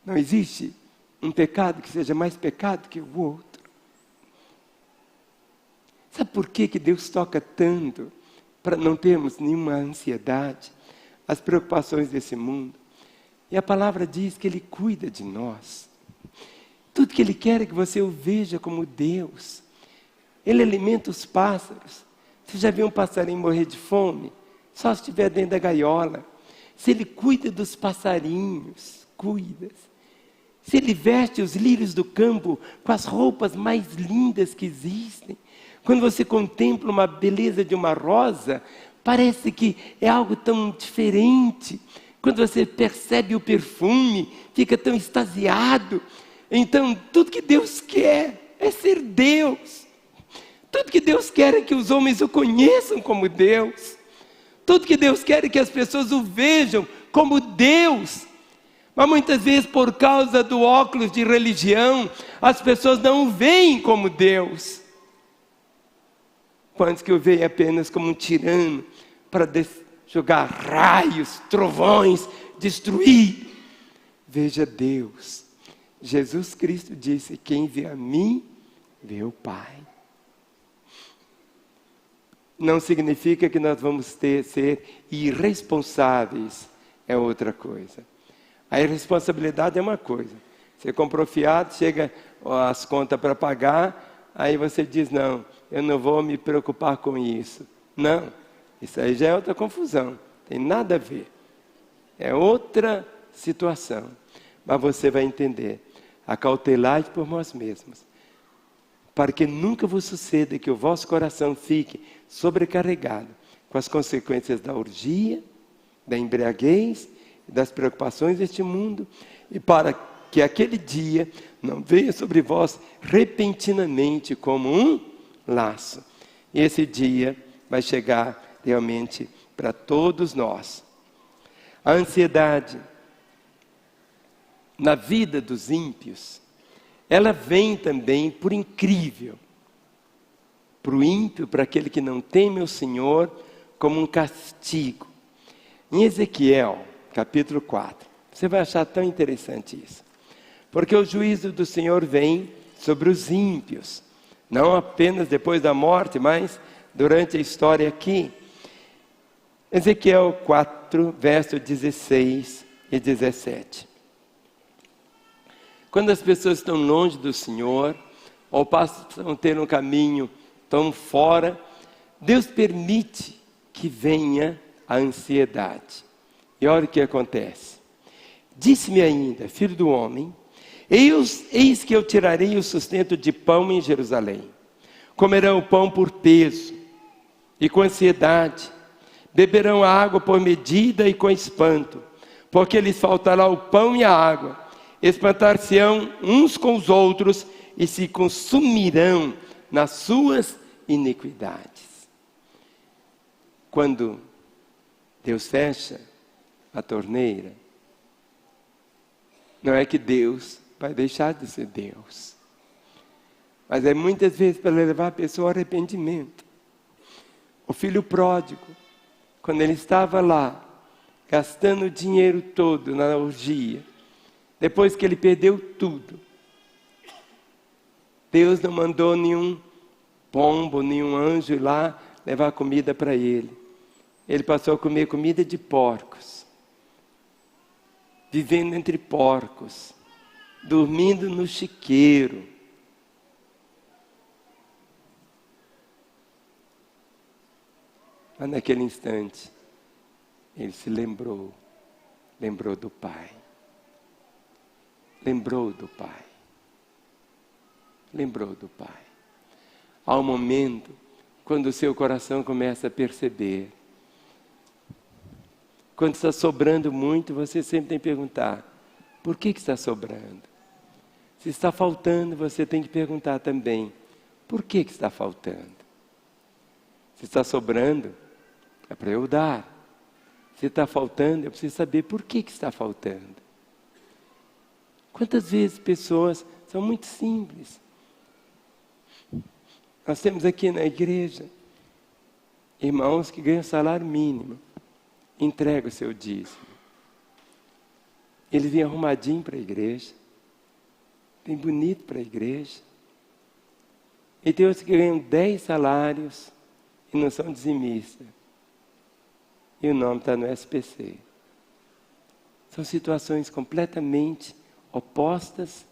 Não existe um pecado que seja mais pecado que o outro. Sabe por que Deus toca tanto para não termos nenhuma ansiedade, as preocupações desse mundo? E a palavra diz que Ele cuida de nós. Tudo que Ele quer é que você o veja como Deus. Ele alimenta os pássaros. Você já viu um passarinho morrer de fome? Só se estiver dentro da gaiola. Se Ele cuida dos passarinhos, cuida. Se Ele veste os lírios do campo com as roupas mais lindas que existem. Quando você contempla uma beleza de uma rosa, parece que é algo tão diferente. Quando você percebe o perfume, fica tão extasiado. Então, tudo que Deus quer é ser Deus. Tudo que Deus quer é que os homens o conheçam como Deus. Tudo que Deus quer é que as pessoas o vejam como Deus. Mas muitas vezes, por causa do óculos de religião, as pessoas não o veem como Deus. Quantos que o veem apenas como um tirano para jogar raios, trovões, destruir. Veja Deus. Jesus Cristo disse: quem vê a mim, vê o Pai. Não significa que nós vamos ser irresponsáveis. É outra coisa. A irresponsabilidade é uma coisa. Você comprou fiado, chega as contas para pagar, aí você diz: não, eu não vou me preocupar com isso. Não, isso aí já é outra confusão. Tem nada a ver. É outra situação. Mas você vai entender. Acautelai por vós mesmos, para que nunca vos suceda que o vosso coração fique sobrecarregado com as consequências da orgia, da embriaguez, das preocupações deste mundo, e para que aquele dia não venha sobre vós repentinamente como um laço. E esse dia vai chegar realmente para todos nós. A ansiedade na vida dos ímpios, ela vem também, por incrível, para o ímpio, para aquele que não teme o Senhor, como um castigo. Em Ezequiel, capítulo 4, você vai achar tão interessante isso. Porque o juízo do Senhor vem sobre os ímpios, não apenas depois da morte, mas durante a história aqui. Ezequiel 4, verso 16 e 17. Quando as pessoas estão longe do Senhor, ou passam a ter um caminho tão fora, Deus permite que venha a ansiedade. E olha o que acontece. Disse-me ainda: filho do homem, eis que eu tirarei o sustento de pão em Jerusalém. Comerão o pão por peso e com ansiedade. Beberão a água por medida e com espanto, porque lhes faltará o pão e a água. Espantar-se-ão uns com os outros e se consumirão nas suas iniquidades. Quando Deus fecha a torneira, não é que Deus vai deixar de ser Deus, mas é muitas vezes para levar a pessoa ao arrependimento. O filho pródigo, quando ele estava lá, gastando o dinheiro todo na orgia, depois que ele perdeu tudo, Deus não mandou nenhum pombo, nenhum anjo ir lá levar comida para ele. Ele passou a comer comida de porcos, vivendo entre porcos, dormindo no chiqueiro. Mas naquele instante, ele se lembrou do Pai. lembrou do Pai. Lembrou do Pai. Há um momento quando o seu coração começa a perceber. Quando está sobrando muito, você sempre tem que perguntar, por que está sobrando? Se está faltando, você tem que perguntar também, por que está faltando? Se está sobrando, é para eu dar. Se está faltando, eu preciso saber por que está faltando. Quantas vezes pessoas são muito simples. Nós temos aqui na igreja irmãos que ganham salário mínimo, entregam o seu dízimo. Eles vêm arrumadinho para a igreja, vêm bonito para a igreja. E tem outros que ganham 10 salários e não são dizimistas. E o nome está no SPC. São situações completamente opostas,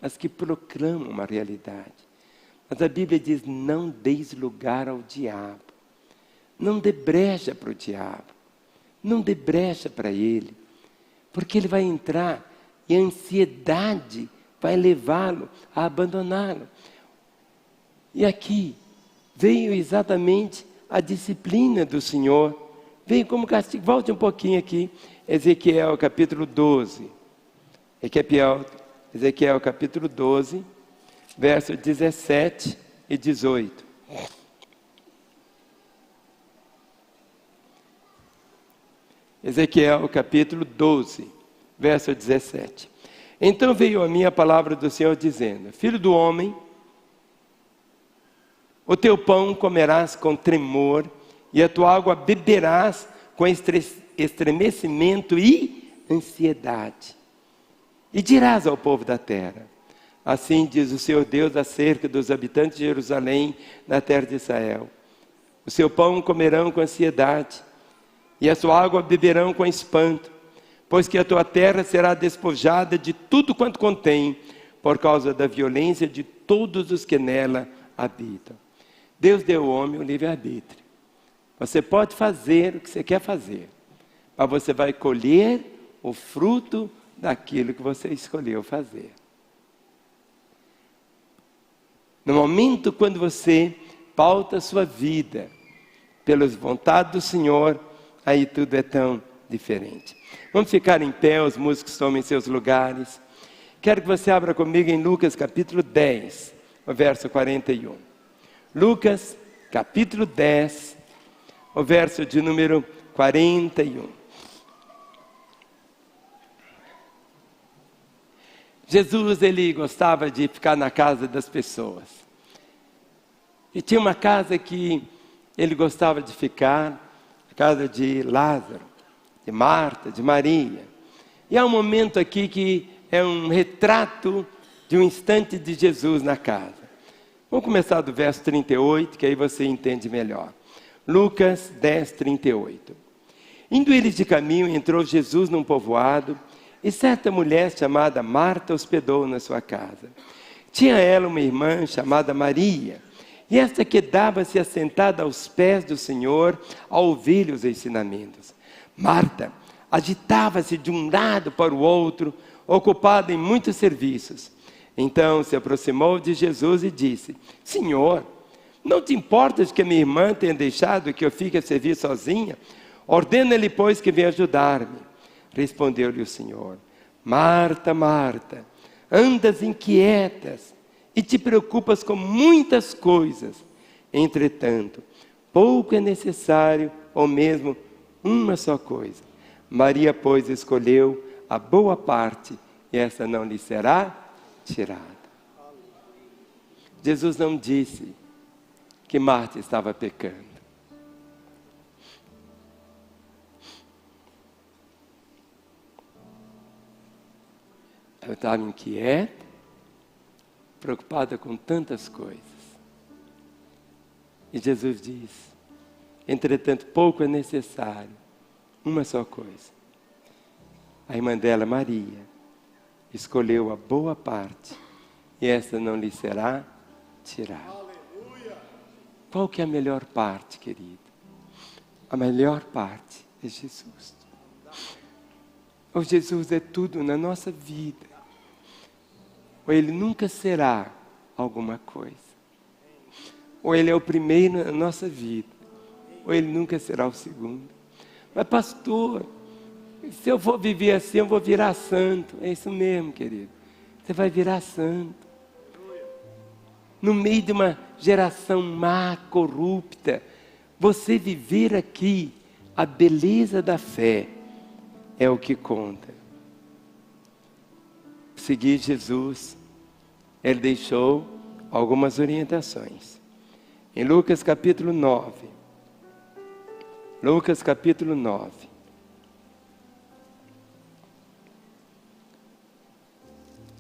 mas que proclamam uma realidade. Mas a Bíblia diz, não deis lugar ao diabo. Não dê brecha para o diabo. Não dê brecha para ele. Porque ele vai entrar e a ansiedade vai levá-lo a abandoná-lo. E aqui veio exatamente a disciplina do Senhor. Veio como castigo. Volte um pouquinho aqui. Ezequiel capítulo 12. Ezequiel capítulo 12, versos 17 e 18. Ezequiel capítulo 12, verso 17. Então veio a mim a palavra do Senhor dizendo, filho do homem, o teu pão comerás com tremor, e a tua água beberás com estremecimento e ansiedade. E dirás ao povo da terra, assim diz o Senhor Deus acerca dos habitantes de Jerusalém, na terra de Israel. O seu pão comerão com ansiedade, e a sua água beberão com espanto, pois que a tua terra será despojada de tudo quanto contém, por causa da violência de todos os que nela habitam. Deus deu ao homem o livre-arbítrio. Você pode fazer o que você quer fazer, mas você vai colher o fruto daquilo que você escolheu fazer. No momento quando você pauta a sua vida pelas vontades do Senhor, aí tudo é tão diferente. Vamos ficar em pé, os músicos tomem seus lugares. Quero que você abra comigo em Lucas capítulo 10, o verso 41. Lucas capítulo 10, o verso de número 41. Jesus, ele gostava de ficar na casa das pessoas. E tinha uma casa que ele gostava de ficar, a casa de Lázaro, de Marta, de Maria. E há um momento aqui que é um retrato de um instante de Jesus na casa. Vamos começar do verso 38, que aí você entende melhor. Lucas 10, 38. Indo eles de caminho, entrou Jesus num povoado, e certa mulher chamada Marta hospedou na sua casa. Tinha ela uma irmã chamada Maria, e esta quedava-se assentada aos pés do Senhor, a ouvir-lhe os ensinamentos. Marta agitava-se de um lado para o outro, ocupada em muitos serviços. Então se aproximou de Jesus e disse, Senhor, não te importas que a minha irmã tenha deixado que eu fique a servir sozinha? Ordena-lhe, pois, que venha ajudar-me. Respondeu-lhe o Senhor, Marta, Marta, andas inquietas e te preocupas com muitas coisas. Entretanto, pouco é necessário, ou mesmo uma só coisa. Maria, pois, escolheu a boa parte, e essa não lhe será tirada. Jesus não disse que Marta estava pecando. Ela estava inquieta, preocupada com tantas coisas. E Jesus diz, entretanto, pouco é necessário, uma só coisa. A irmã dela, Maria, escolheu a boa parte, e essa não lhe será tirada. Aleluia. Qual que é a melhor parte, querido? A melhor parte é Jesus. O Jesus é tudo na nossa vida. ou ele nunca será alguma coisa. Ou ele é o primeiro na nossa vida, ou ele nunca será o segundo. Mas pastor, se eu for viver assim, eu vou virar santo. É isso mesmo, querido. Você vai virar santo. No meio de uma geração má, corrupta, você viver aqui a beleza da fé é o que conta. Seguir Jesus, ele deixou algumas orientações. Em Lucas capítulo 9. Lucas capítulo 9.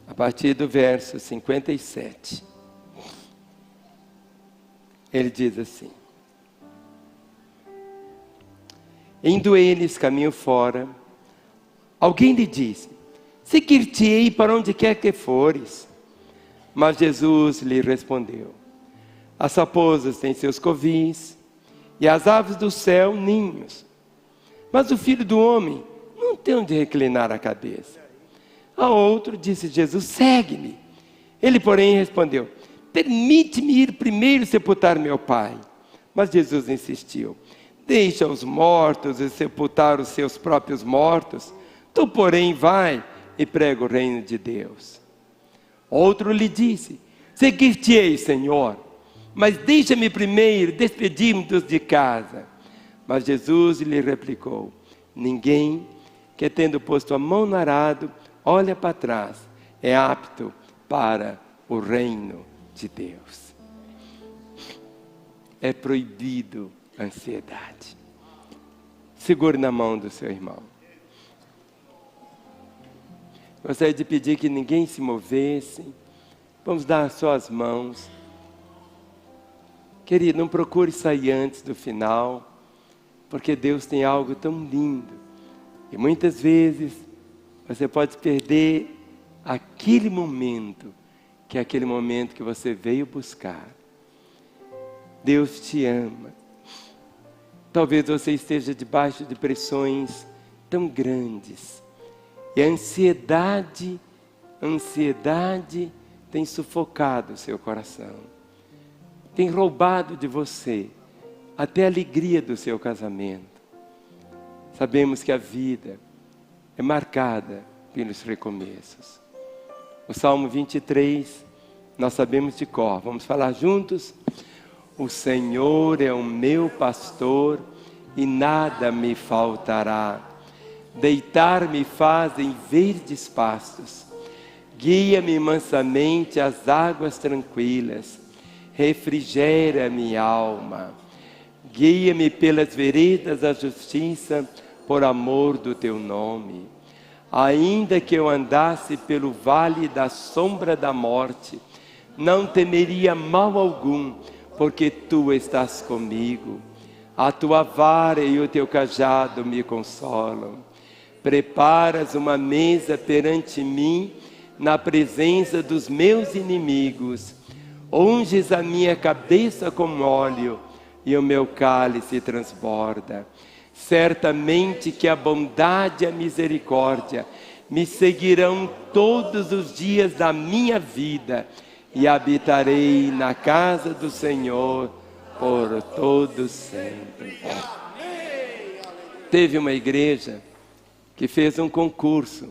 A partir do verso 57. Ele diz assim: indo eles caminho fora, alguém lhe disse: seguir-te-ei para onde quer que fores. Mas Jesus lhe respondeu: as raposas têm seus covis, e as aves do céu ninhos, mas o Filho do Homem não tem onde reclinar a cabeça. A outro disse Jesus: segue-me. Ele, porém, respondeu: permite-me ir primeiro sepultar meu pai. Mas Jesus insistiu: deixa os mortos e sepultar os seus próprios mortos. Tu, porém, vai e prega o reino de Deus. Outro lhe disse: seguir-te-ei, Senhor, mas deixa-me primeiro despedir-me dos de casa. Mas Jesus lhe replicou: ninguém que, tendo posto a mão no arado, olha para trás, é apto para o reino de Deus. É proibido a ansiedade. Segure na mão do seu irmão. Gostaria de pedir que ninguém se movesse. Vamos dar só as mãos. Querido, não procure sair antes do final, porque Deus tem algo tão lindo. E muitas vezes você pode perder aquele momento, que é aquele momento que você veio buscar. Deus te ama. Talvez você esteja debaixo de pressões tão grandes. E a ansiedade tem sufocado o seu coração. Tem roubado de você até a alegria do seu casamento. Sabemos que a vida é marcada pelos recomeços. O Salmo 23, nós sabemos de cor. Vamos falar juntos? O Senhor é o meu pastor e nada me faltará. Deitar-me faz em verdes pastos. Guia-me mansamente às águas tranquilas. Refrigera minha alma. Guia-me pelas veredas da justiça, por amor do teu nome. Ainda que eu andasse pelo vale da sombra da morte, não temeria mal algum, porque tu estás comigo. A tua vara e o teu cajado me consolam. Preparas uma mesa perante mim, na presença dos meus inimigos. Unges a minha cabeça com óleo, e o meu cálice transborda. Certamente que a bondade e a misericórdia me seguirão todos os dias da minha vida, e habitarei na casa do Senhor por todo sempre. Teve uma igreja que fez um concurso,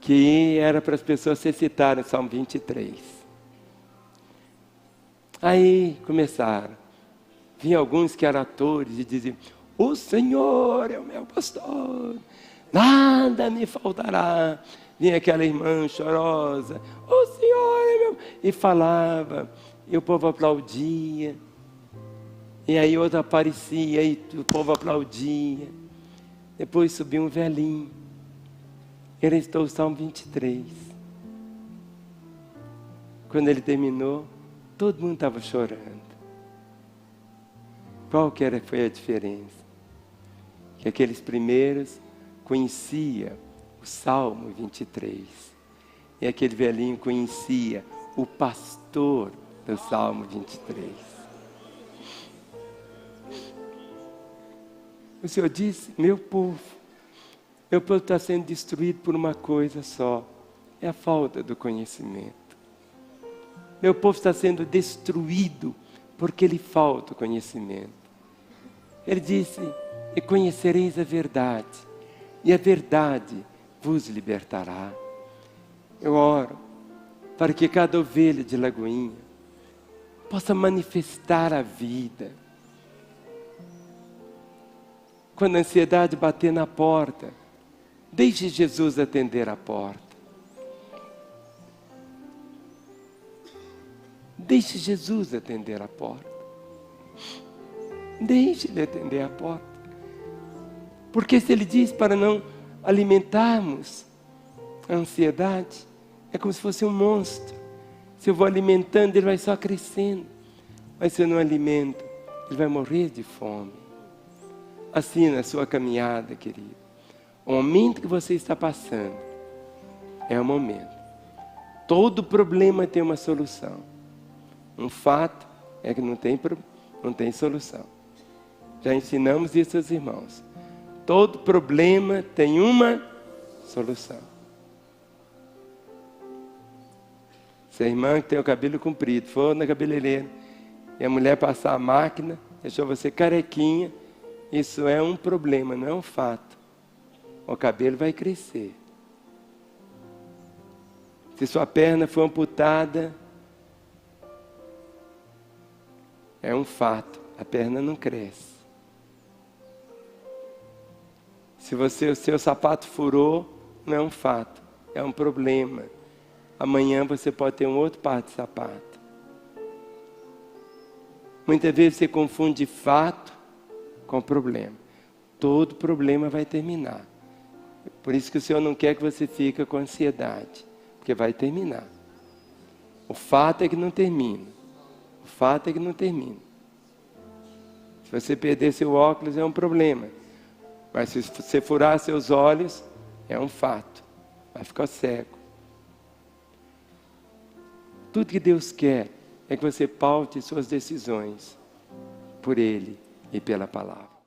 que era para as pessoas se citarem o Salmo 23. Aí começaram. Vinha alguns que eram atores e diziam: o Senhor é o meu pastor, nada me faltará. Vinha aquela irmã chorosa: o Senhor é meu... E falava, e o povo aplaudia. E aí outra aparecia, e o povo aplaudia. Depois subiu um velhinho. Ele recitou o Salmo 23. Quando ele terminou, todo mundo estava chorando. Qual que foi a diferença? Que aqueles primeiros conheciam o Salmo 23. E aquele velhinho conhecia o pastor do Salmo 23. O Senhor disse: meu povo está sendo destruído por uma coisa só, é a falta do conhecimento. Meu povo está sendo destruído porque lhe falta o conhecimento. Ele disse, e conhecereis a verdade, e a verdade vos libertará. Eu oro para que cada ovelha de Lagoinha possa manifestar a vida. Quando a ansiedade bater na porta, deixe Jesus atender a porta. Deixe Jesus atender a porta. Deixe Ele atender a porta. Porque se Ele diz para não alimentarmos a ansiedade, é como se fosse um monstro. Se eu vou alimentando, ele vai só crescendo. Mas se eu não alimento, ele vai morrer de fome. Assim na sua caminhada, querido. O momento que você está passando é o momento. Todo problema tem uma solução. Um fato é que não tem solução. Já ensinamos isso aos irmãos. Todo problema tem uma solução. Se a irmã que tem o cabelo comprido for na cabeleireira e a mulher passar a máquina, deixou você carequinha, isso é um problema, não é um fato. O cabelo vai crescer. Se sua perna for amputada, é um fato, a perna não cresce. Se o seu sapato furou, não é um fato, é um problema. Amanhã você pode ter um outro par de sapato. Muitas vezes você confunde fato com problema. Todo problema vai terminar. Por isso que o Senhor não quer que você fique com ansiedade, porque vai terminar. O fato é que não termina. O fato é que não termina. Se você perder seu óculos é um problema. Mas se você furar seus olhos, é um fato. Vai ficar cego. Tudo que Deus quer é que você paute suas decisões por Ele e pela palavra.